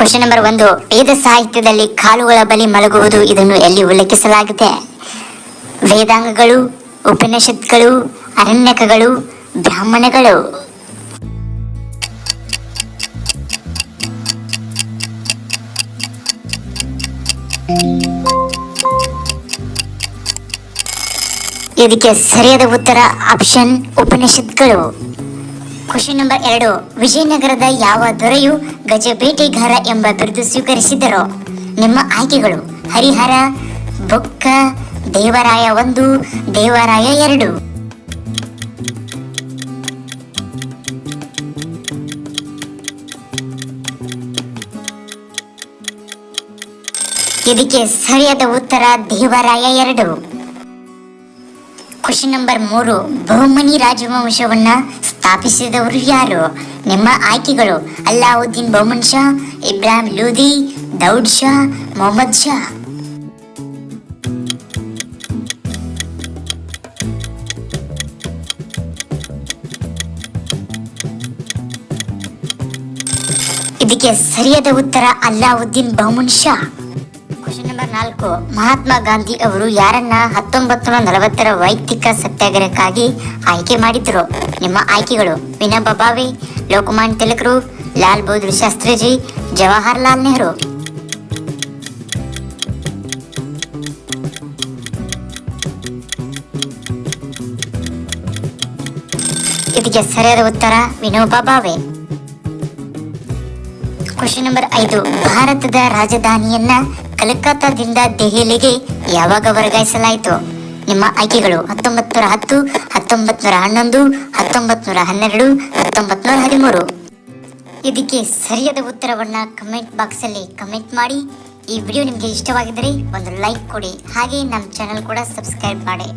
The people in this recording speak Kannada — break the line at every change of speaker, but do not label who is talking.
ಕ್ವಶನ್ ನಂಬರ್ 1, ವೇದ ಸಾಹಿತ್ಯದಲ್ಲಿ ಕಾಲುಗಳ ಬಳಿ ಮಲಗುವುದು ಇದನ್ನು ಎಲ್ಲಿ ಉಲ್ಲೇಖಿಸಲಾಗಿದೆ? ವೇದಾಂಗಗಳು, ಉಪನಿಷತ್ಗಳು, ಅರಣ್ಯಕಗಳು, ಬ್ರಾಹ್ಮಣಗಳು. ಇದಕ್ಕೆ ಸರಿಯಾದ ಉತ್ತರ ಆಪ್ಷನ್ ಉಪನಿಷತ್ಗಳು. ಕ್ವಶನ್ ನಂಬರ್ 2, ವಿಜಯನಗರದ ಯಾವ ದೊರೆಯು ಗಜಬೇಟೆಗಾರ ಎಂಬ ಬಿರುದು ಸ್ವೀಕರಿಸಿದರು? ನಿಮ್ಮ ಆಯ್ಕೆಗಳು: ಹರಿಹರ, ಬುಕ್ಕ, ದೇವರಾಯ 1, ದೇವರಾಯ 2. ಇದಕ್ಕೆ ಸರಿಯಾದ ಉತ್ತರ ದೇವರಾಯ 2. ಕ್ವಶನ್ ನಂಬರ್ 3, ಬಹುಮನಿ ರಾಜವಂಶವನ್ನ ಸ್ಥಾಪಿಸಿದವರು ಯಾರು? ನಿಮ್ಮ ಆಯ್ಕೆಗಳು: ಅಲ್ಲಾವುದ್ದೀನ್ ಬಹುಮನಿ ಶಾ, ಇಬ್ರಾಹಿಂ ಲೂದಿ, ದೌಡ್ ಶಾ, ಮೊಹಮ್ಮದ್ ಶಾ. ಇದಕ್ಕೆ ಸರಿಯಾದ ಉತ್ತರ ಅಲ್ಲಾವುದ್ದೀನ್ ಬಹುಮನಿ ಶಾ. ಕ್ವಶನ್ ನಂಬರ್ 4, ಮಹಾತ್ಮ ಗಾಂಧಿ ಅವರು ಯಾರನ್ನ 1940ರ ವೈಯಕ್ತಿಕ ಸತ್ಯಾಗ್ರಹಕ್ಕಾಗಿ ಆಯ್ಕೆ ಮಾಡಿದ್ರು? ನಿಮ್ಮ ಆಯ್ಕೆಗಳು: ವಿನೋಬಾ ಭಾವೆ, ಲೋಕಮಾನ್ಯ ತಿಲಕರು, ಲಾಲ್ ಬಹದ್ದೂರ್ ಶಾಸ್ತ್ರಿಜಿ, ಜವಾಹರ್ಲಾಲ್ ನೆಹರು. ಇದಕ್ಕೆ ಸರಿಯಾದ ಉತ್ತರ ವಿನೋಬಾ ಭಾವೆ. ಕ್ವಶನ್ ನಂಬರ್ 5, ಭಾರತದ ರಾಜಧಾನಿಯನ್ನ ಕಲ್ಕತ್ತಾದಿಂದ ದೆಹಲಿಗೆ ಯಾವಾಗ ವರ್ಗಾಯಿಸಲಾಯಿತು? ನಿಮ್ಮ ಆಯ್ಕೆಗಳು: 1910, 1911, 1912, 1913. ಇದಕ್ಕೆ ಸರಿಯಾದ ಉತ್ತರವನ್ನ ಕಮೆಂಟ್ ಬಾಕ್ಸ್ ಅಲ್ಲಿ ಕಮೆಂಟ್ ಮಾಡಿ. ಈ ವಿಡಿಯೋ ನಿಮಗೆ ಇಷ್ಟವಾಗಿದ್ದರೆ ಒಂದು ಲೈಕ್ ಕೊಡಿ, ಹಾಗೆ ನಮ್ಮ ಚಾನೆಲ್ ಕೂಡ ಸಬ್ಸ್ಕ್ರೈಬ್ ಮಾಡಿ.